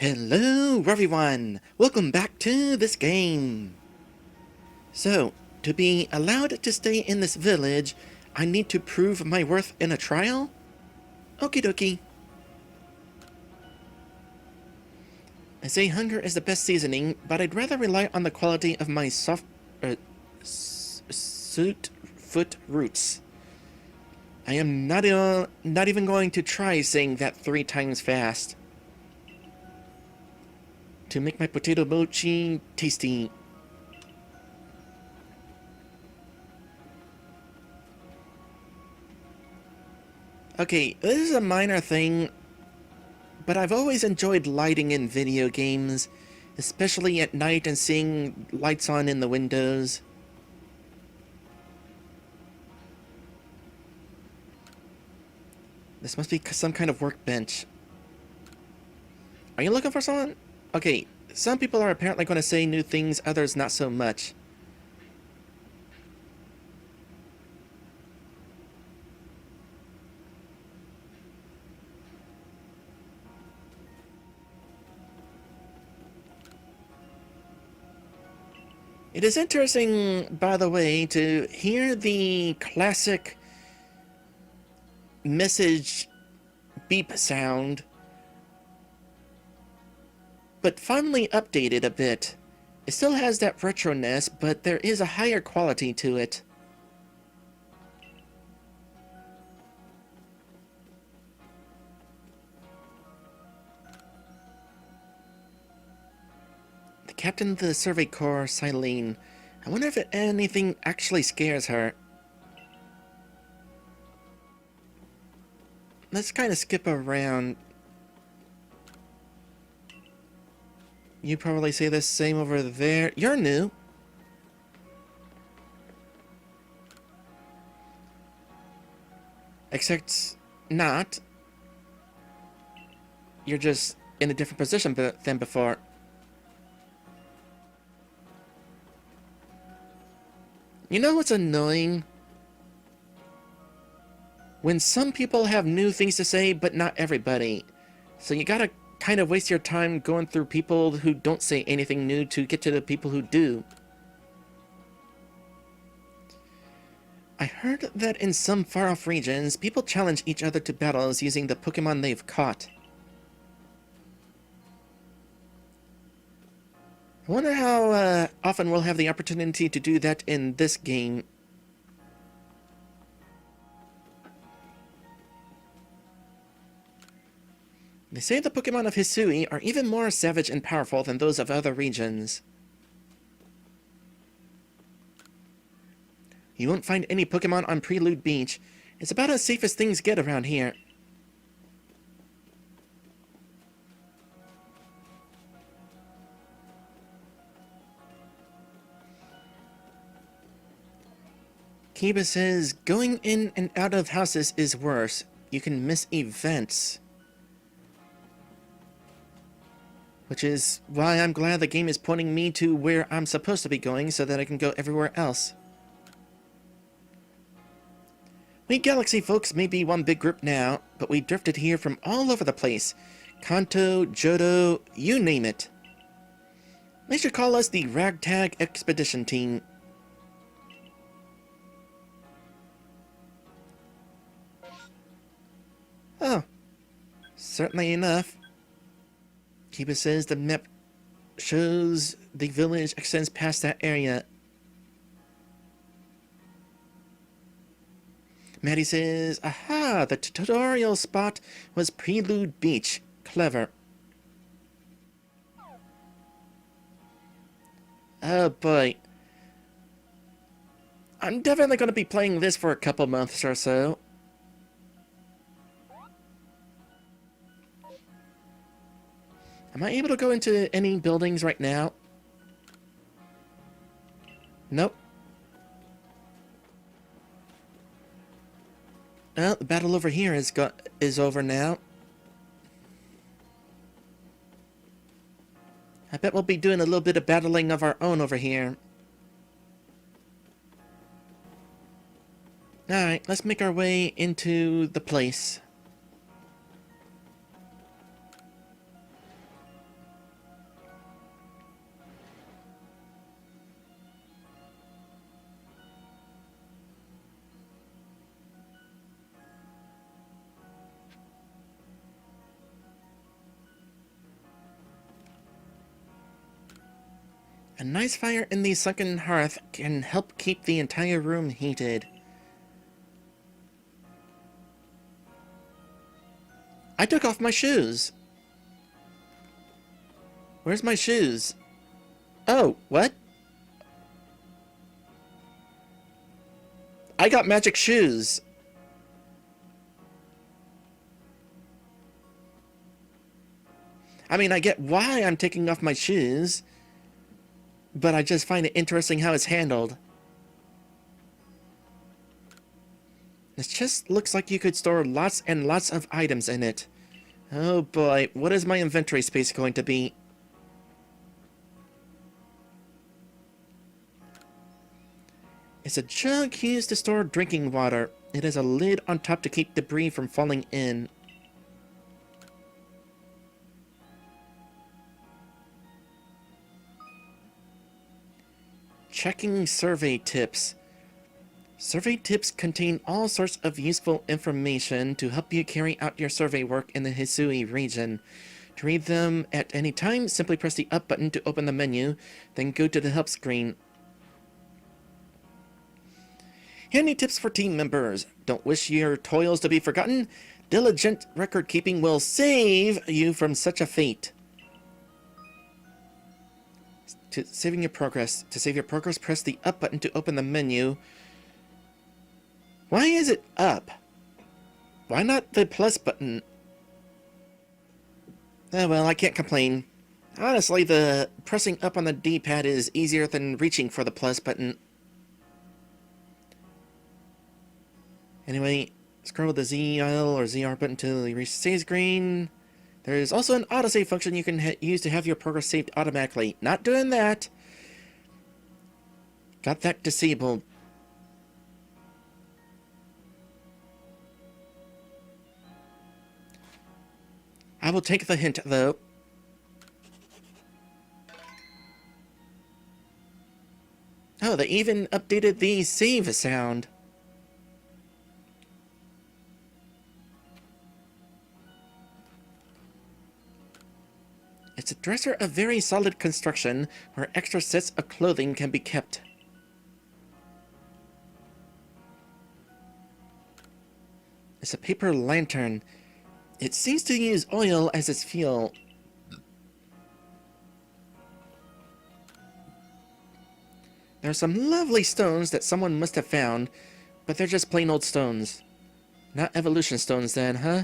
Hello everyone! Welcome back to this game! So, to be allowed to stay in this village, I need to prove my worth in a trial? Okie dokie. I say hunger is the best seasoning, but I'd rather rely on the quality of my suit foot roots. I am not even going to try saying that 3 times fast. To make my potato mochi tasty. Okay, this is a minor thing, but I've always enjoyed lighting in video games, especially at night and seeing lights on in the windows. This must be some kind of workbench. Are you looking for someone? Okay, some people are apparently going to say new things, others not so much. It is interesting, by the way, to hear the classic message beep sound, but finally updated a bit. It still has that retroness, but there is a higher quality to it. The captain of the Survey Corps, Silene. I wonder if anything actually scares her. Let's kind of skip around. You probably say the same over there. You're new. Except not. You're just in a different position than before. You know what's annoying? When some people have new things to say, but not everybody. So you gotta kind of waste your time going through people who don't say anything new to get to the people who do. I heard that in some far-off regions, people challenge each other to battles using the Pokemon they've caught. I wonder how often we'll have the opportunity to do that in this game. They say the Pokemon of Hisui are even more savage and powerful than those of other regions. You won't find any Pokemon on Prelude Beach. It's about as safe as things get around here. Kiba says, going in and out of houses is worse. You can miss events. Which is why I'm glad the game is pointing me to where I'm supposed to be going so that I can go everywhere else. We Galaxy folks may be one big group now, but we drifted here from all over the place. Kanto, Johto, you name it. They should call us the Ragtag Expedition Team. Oh, certainly enough. Kiba says the map shows the village extends past that area. Maddie says, aha, the tutorial spot was Prelude Beach. Clever. Oh boy. I'm definitely going to be playing this for a couple months or so. Am I able to go into any buildings right now? Nope. Well, the battle over here is over now. I bet we'll be doing a little bit of battling of our own over here. Alright, let's make our way into the place. A nice fire in the sunken hearth can help keep the entire room heated. I took off my shoes. Where's my shoes? Oh, what? I got magic shoes. I mean, I get why I'm taking off my shoes, but I just find it interesting how it's handled. This just looks like you could store lots and lots of items in it. Oh boy, what is my inventory space going to be? It's a jug used to store drinking water. It has a lid on top to keep debris from falling in. Checking survey tips. Survey tips contain all sorts of useful information to help you carry out your survey work in the Hisui region. To read them at any time, simply press the up button to open the menu, then go to the help screen. Handy tips for team members. Don't wish your toils to be forgotten? Diligent record keeping will save you from such a fate. To save your progress, press the up button to open the menu. Why is it up? Why not the plus button? Oh well, I can't complain. Honestly, the pressing up on the D-pad is easier than reaching for the plus button. Anyway, scroll the ZL or ZR button until you reach the save screen. There is also an autosave function you can use to have your progress saved automatically. Not doing that. Got that disabled. I will take the hint, though. Oh, they even updated the save sound. It's a dresser of very solid construction, where extra sets of clothing can be kept. It's a paper lantern. It seems to use oil as its fuel. There are some lovely stones that someone must have found, but they're just plain old stones. Not evolution stones then, huh?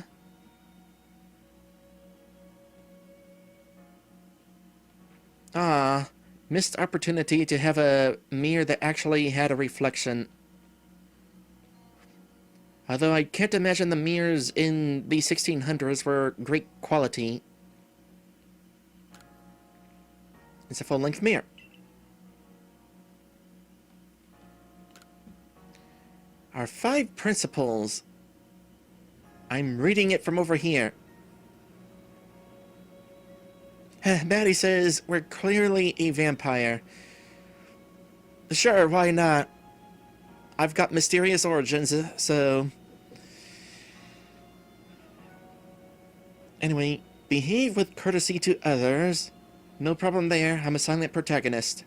Ah, missed opportunity to have a mirror that actually had a reflection. Although I can't imagine the mirrors in the 1600s were great quality. It's a full-length mirror. Our 5 principles. I'm reading it from over here. Maddie says, we're clearly a vampire. Sure, why not? I've got mysterious origins, so... Anyway, behave with courtesy to others. No problem there, I'm a silent protagonist.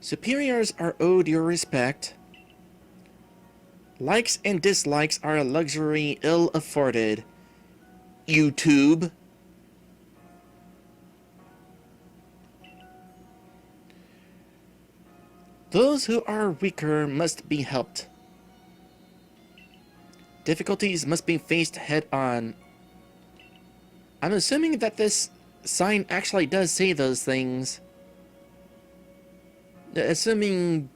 Superiors are owed your respect. Likes and dislikes are a luxury ill afforded. YouTube. Those who are weaker must be helped. Difficulties must be faced head-on. I'm assuming that this sign actually does say those things. Assuming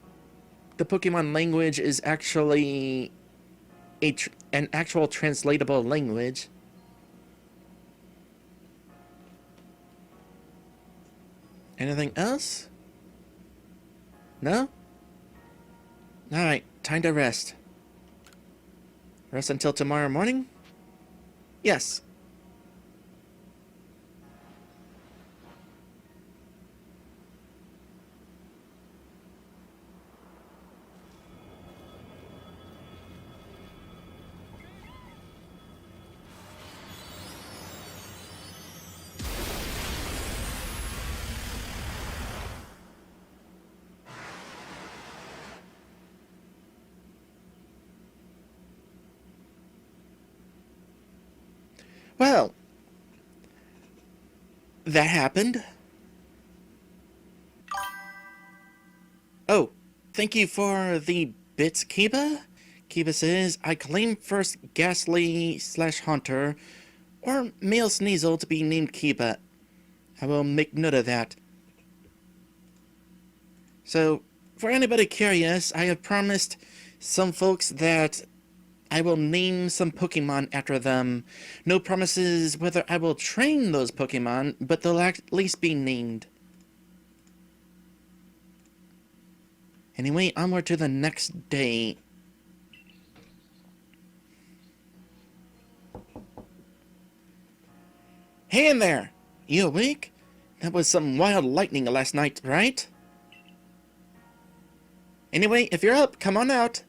the Pokemon language is actually an actual translatable language. Anything else? No? Alright, time to rest. Rest until tomorrow morning? Yes. Well, that happened. Oh, thank you for the bits, Kiba. Kiba says, I claim first Ghastly / Haunter, or male Sneasel to be named Kiba. I will make note of that. So, for anybody curious, I have promised some folks that I will name some Pokemon after them. No promises whether I will train those Pokemon, but they'll at least be named. Anyway, onward to the next day. Hey in there! You awake? That was some wild lightning last night, right? Anyway, if you're up, come on out.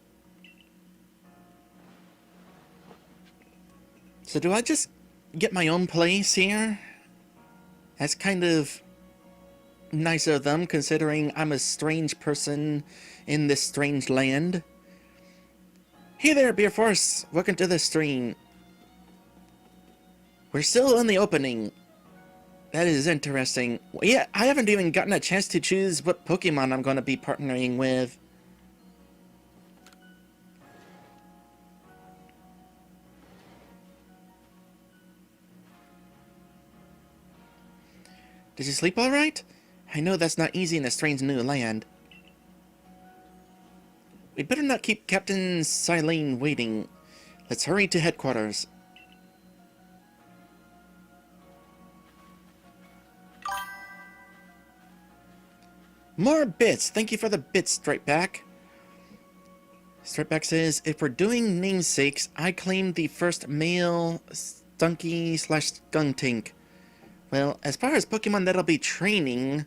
So do I just get my own place here? That's kind of nice of them, considering I'm a strange person in this strange land. Hey there, Beer Force! Welcome to the stream. We're still in the opening. That is interesting. Yeah, I haven't even gotten a chance to choose what Pokemon I'm going to be partnering with. Did you sleep all right? I know that's not easy in a strange new land. We'd better not keep Captain Silene waiting. Let's hurry to headquarters. More bits! Thank you for the bits, Stripeback. Stripeback says, if we're doing namesakes, I claim the first male Stunky / Skuntank. Well, as far as Pokemon that I'll be training,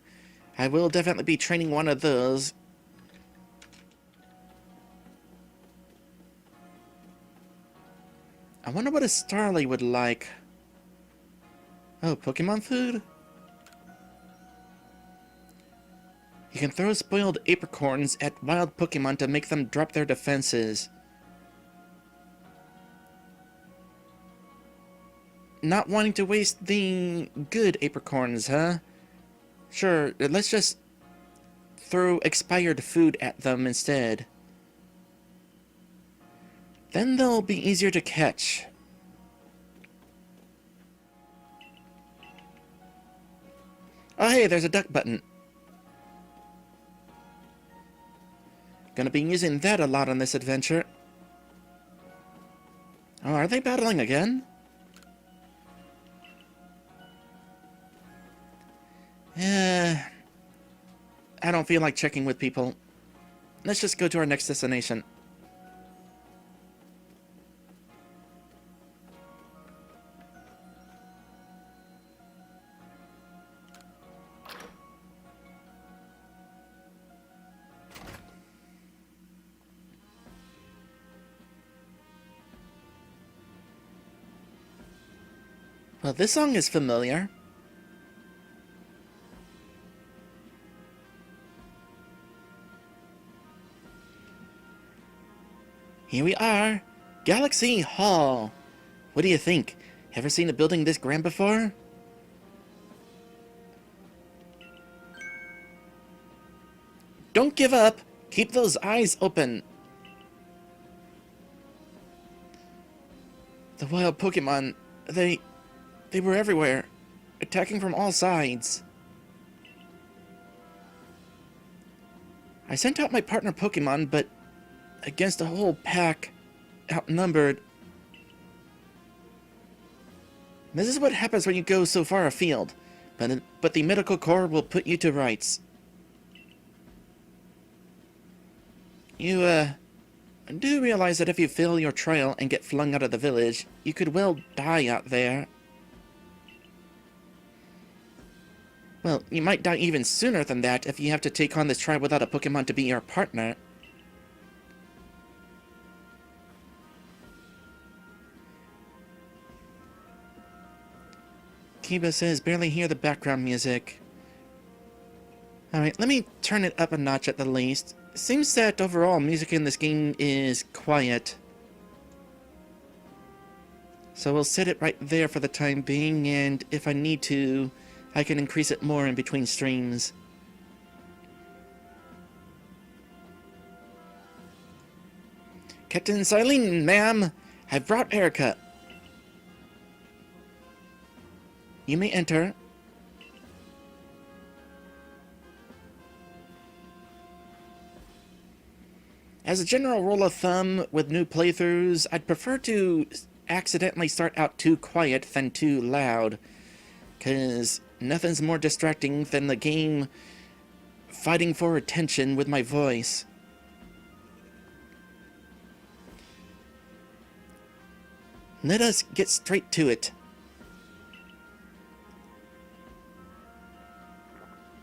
I will definitely be training one of those. I wonder what a Starly would like. Oh, Pokemon food? You can throw spoiled apricorns at wild Pokemon to make them drop their defenses. Not wanting to waste the good apricorns, huh? Sure, let's just throw expired food at them instead. Then they'll be easier to catch. Oh hey, there's a duck button. Gonna be using that a lot on this adventure. Oh, are they battling again? I don't feel like checking with people. Let's just go to our next destination. Well, this song is familiar. Here we are, Galaxy Hall. What do you think? Ever seen a building this grand before? Don't give up. Keep those eyes open. The wild Pokemon, they were everywhere, attacking from all sides. I sent out my partner Pokemon, but against a whole pack, outnumbered. This is what happens when you go so far afield, but the medical corps will put you to rights. You, do realize that if you fail your trial and get flung out of the village, you could well die out there. Well, you might die even sooner than that if you have to take on this trial without a Pokemon to be your partner. Kiba says, barely hear the background music. Alright, let me turn it up a notch at the least. Seems that overall music in this game is quiet. So we'll set it right there for the time being, and if I need to, I can increase it more in between streams. Captain Silene, ma'am! I've brought Erica. You may enter. As a general rule of thumb with new playthroughs, I'd prefer to accidentally start out too quiet than too loud, because nothing's more distracting than the game fighting for attention with my voice. Let us get straight to it.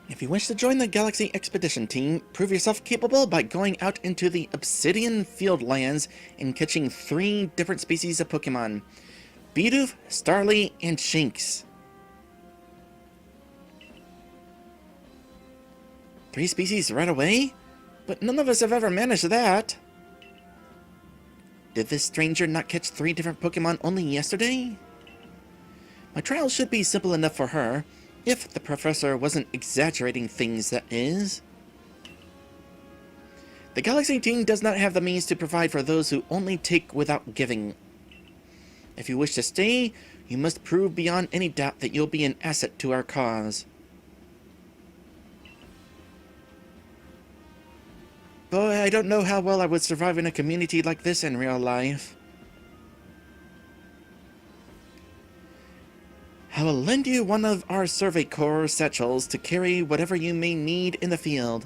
If you wish to join the Galaxy Expedition team, prove yourself capable by going out into the Obsidian Fieldlands and catching 3 different species of Pokemon: Bidoof, Starly, and Shinx. 3 species right away? But none of us have ever managed that. Did this stranger not catch 3 different Pokemon only yesterday? My trial should be simple enough for her. If the professor wasn't exaggerating things, that is. The Galaxy team does not have the means to provide for those who only take without giving. If you wish to stay, you must prove beyond any doubt that you'll be an asset to our cause. Boy, I don't know how well I would survive in a community like this in real life. I will lend you one of our Survey Corps satchels to carry whatever you may need in the field.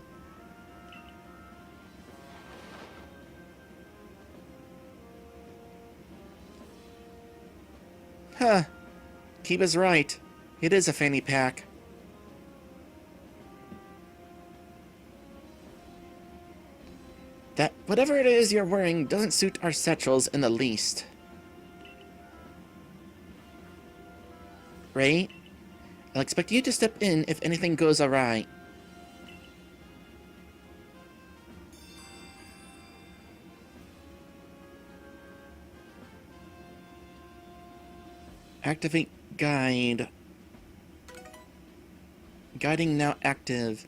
Huh. Kiba's right. It is a fanny pack. That whatever it is you're wearing doesn't suit our satchels in the least. Ray, I'll expect you to step in if anything goes awry. Activate guide. Guiding now active.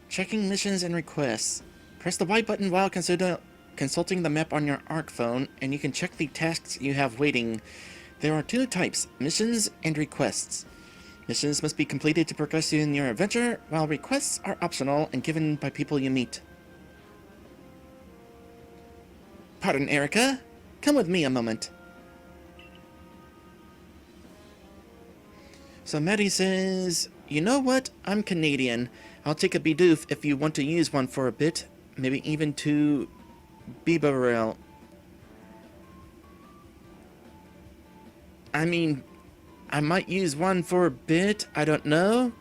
Checking missions and requests. Press the Y button while consulting the map on your ARC phone, and you can check the tasks you have waiting. There are 2 types, missions and requests. Missions must be completed to progress you in your adventure, while requests are optional and given by people you meet. Pardon, Erica. Come with me a moment. So Maddie says, you know what? I'm Canadian. I'll take a Bidoof if you want to use one for a bit, maybe even to Bibarel. I mean, I might use one for a bit, I don't know.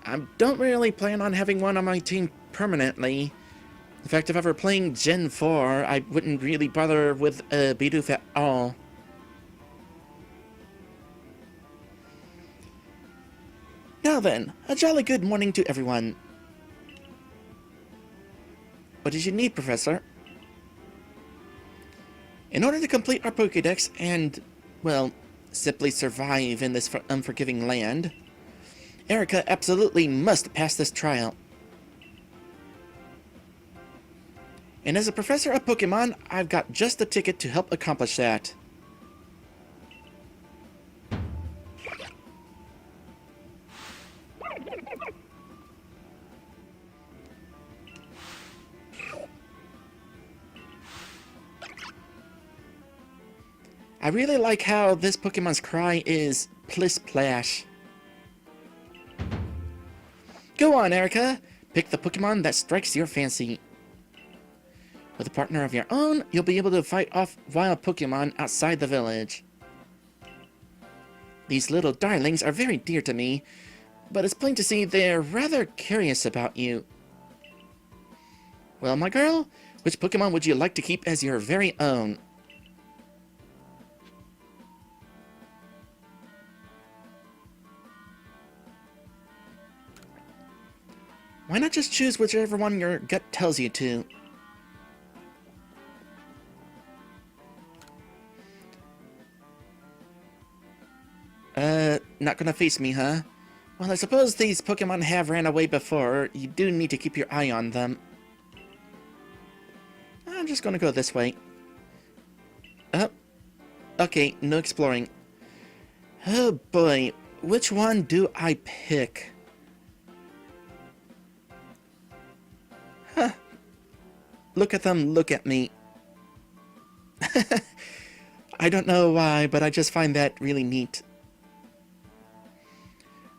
I don't really plan on having one on my team permanently. In fact, if I were playing Gen 4, I wouldn't really bother with a Bidoof at all. Now then, a jolly good morning to everyone. What did you need, Professor? In order to complete our Pokédex and, well, simply survive in this unforgiving land, Erica absolutely must pass this trial. And as a professor of Pokemon, I've got just the ticket to help accomplish that. I really like how this Pokemon's cry is Pliss-Plash. Go on, Erica! Pick the Pokemon that strikes your fancy. With a partner of your own, you'll be able to fight off wild Pokemon outside the village. These little darlings are very dear to me, but it's plain to see they're rather curious about you. Well, my girl, which Pokemon would you like to keep as your very own? Why not just choose whichever one your gut tells you to? Not gonna face me, huh? Well, I suppose these Pokemon have ran away before. You do need to keep your eye on them. I'm just gonna go this way. Oh, okay, no exploring. Oh boy, which one do I pick? Huh. Look at them, look at me. I don't know why, but I just find that really neat.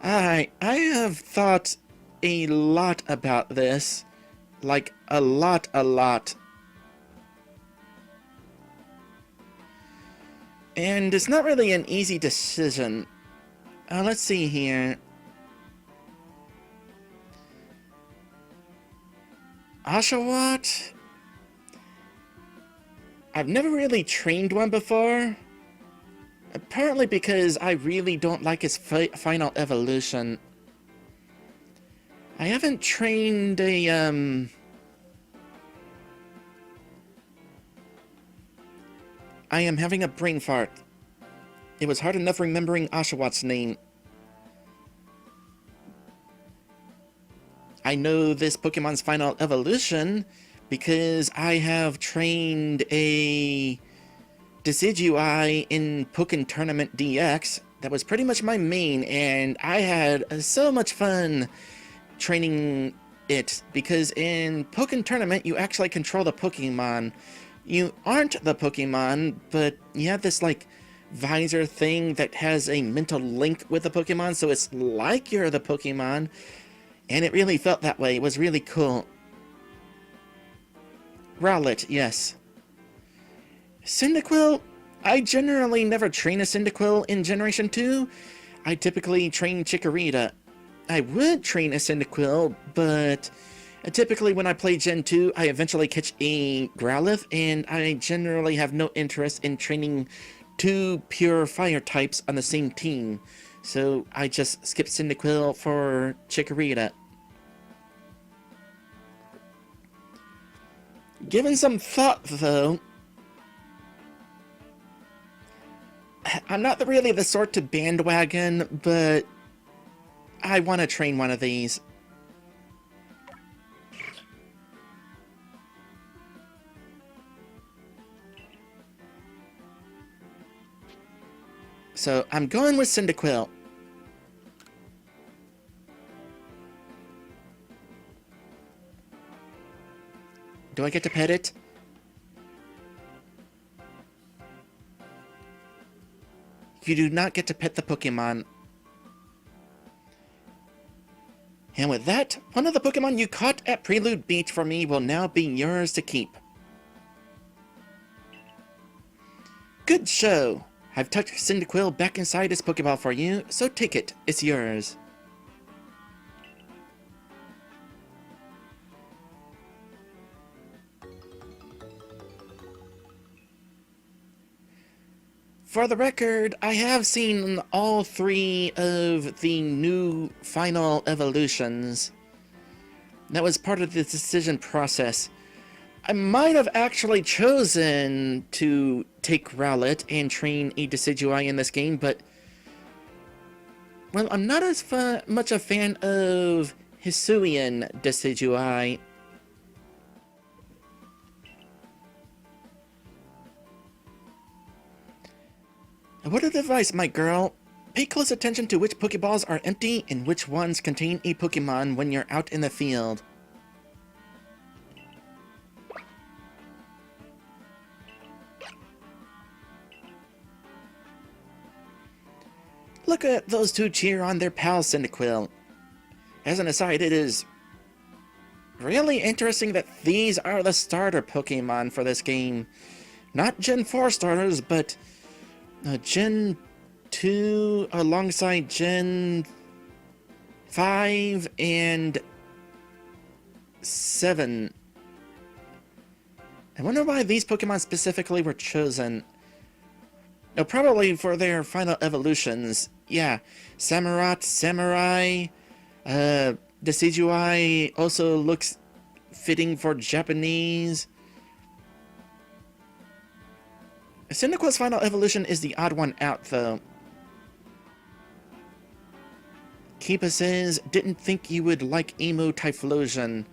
I have thought a lot about this. Like, a lot. And it's not really an easy decision. Let's see here. Oshawott? I've never really trained one before. Apparently because I really don't like its final evolution. I haven't trained a, I am having a brain fart. It was hard enough remembering Oshawott's name. I know this Pokemon's final evolution because I have trained a Decidueye in Pokken Tournament DX. That was pretty much my main, and I had so much fun training it because in Pokken Tournament you actually control the Pokemon. You aren't the Pokemon, but you have this like visor thing that has a mental link with the Pokemon, so it's like you're the Pokemon, and it really felt that way. It was really cool. Rowlet, yes. Cyndaquil, I generally never train a Cyndaquil in Generation 2. I typically train Chikorita. I would train a Cyndaquil, but typically when I play Gen 2, I eventually catch a Growlithe, and I generally have no interest in training two pure fire types on the same team. So I just skip Cyndaquil for Chikorita. Given some thought, though, I'm not really the sort to bandwagon, but I want to train one of these. So I'm going with Cyndaquil. Do I get to pet it? You do not get to pet the Pokemon. And with that, one of the Pokemon you caught at Prelude Beach for me will now be yours to keep. Good show! I've tucked Cyndaquil back inside his Pokeball for you, so take it. It's yours. For the record, I have seen all three of the new final evolutions. That was part of the decision process. I might have actually chosen to take Rowlet and train a Decidueye in this game, but well, I'm not as much a fan of Hisuian Decidueye. What advice, my girl? Pay close attention to which Pokeballs are empty and which ones contain a Pokemon when you're out in the field. Look at those two cheer on their pal Cyndaquil. As an aside, it is really interesting that these are the starter Pokemon for this game. Not Gen 4 starters, but Gen 2 alongside Gen 5 and 7. I wonder why these Pokemon specifically were chosen. No, probably for their final evolutions. Yeah, Samurott, Samurai, Decidueye also looks fitting for Japanese. Cyndaquil's final evolution is the odd one out, though. Keepa says, didn't think you would like Emo Typhlosion.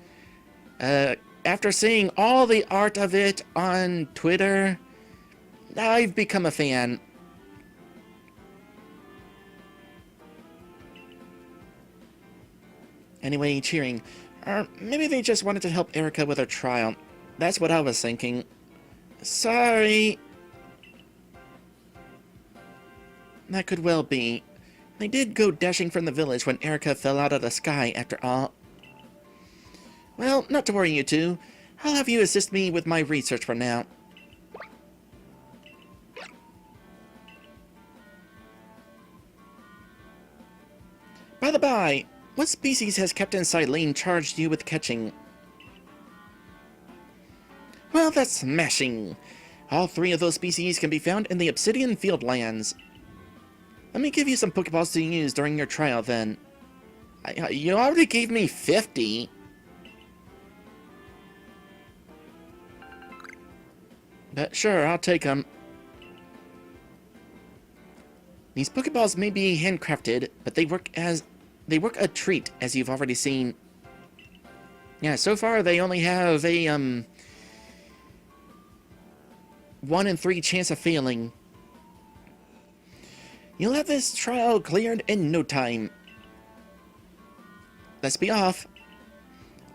After seeing all the art of it on Twitter, I've become a fan. Anyway, cheering. Maybe they just wanted to help Erica with her trial. That's what I was thinking. Sorry. That could well be. They did go dashing from the village when Erica fell out of the sky, after all. Well, not to worry, you two. I'll have you assist me with my research for now. By the by, what species has Captain Silene charged you with catching? Well, that's smashing. All 3 of those species can be found in the Obsidian Fieldlands. Let me give you some Pokeballs to use during your trial, then. You already gave me 50. But sure, I'll take them. These Pokeballs may be handcrafted, but they work a treat, as you've already seen. Yeah, so far they only have a 1 in 3 chance of failing. You'll have this trial cleared in no time. Let's be off.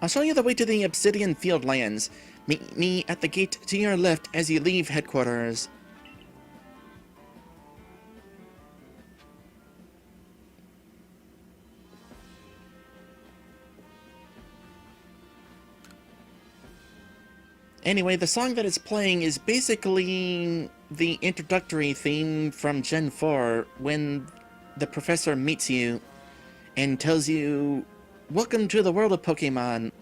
I'll show you the way to the Obsidian Fieldlands. Meet me at the gate to your left as you leave headquarters. Anyway, the song that is playing is basically the introductory theme from Gen 4 when the professor meets you and tells you, "Welcome to the world of Pokemon.